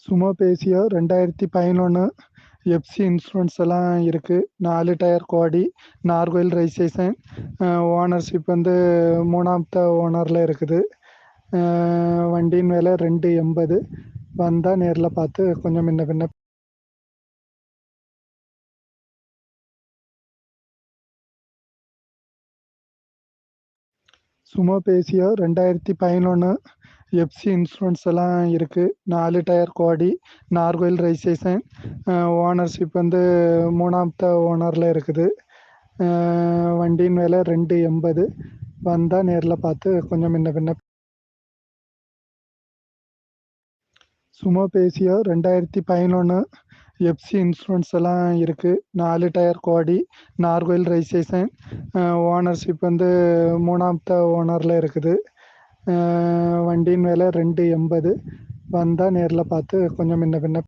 Sumo பேசியோ 2011 FC insurance எல்லாம் இருக்குது. 4 tyre குவாடி, Nagercoil registration. Ownership வந்து 3ஆமത്തെ ஓனரில் இருக்குது. வண்டியின் விலை 280. வந்தால் நேரில் பார்த்து கொஞ்சம் முன்ன பின்ன. சுமோ பேசியோ 2011 எஃப்சி இன்சூரன்ஸ் எல்லாம் இருக்குது. 4 டயர் குவாடி, நார்கோயில் ரெஜிஸ்ட்ரேஷன். ஓனர்ஷிப் வந்து 3ஆமത്തെ ஓனரில் இருக்குது. வண்டியின் விலை 280. வந்தால் நேரில் பார்த்து கொஞ்சம் முன்ன பின்ன. சுமோ பேசியோ 2011 எஃப்சி இன்சூரன்ஸ் எல்லாம் இருக்குது. 4 டயர் குவாடி, நார்கோயில் ரெஜிஸ்ட்ரேஷன். ஓனர்ஷிப் வந்து 3ஆமത്തെ ஓனரில் இருக்குது. வண்டியின் விலை 280. வந்தால் நேரில் பார்த்து கொஞ்சம் முன்ன பின்ன.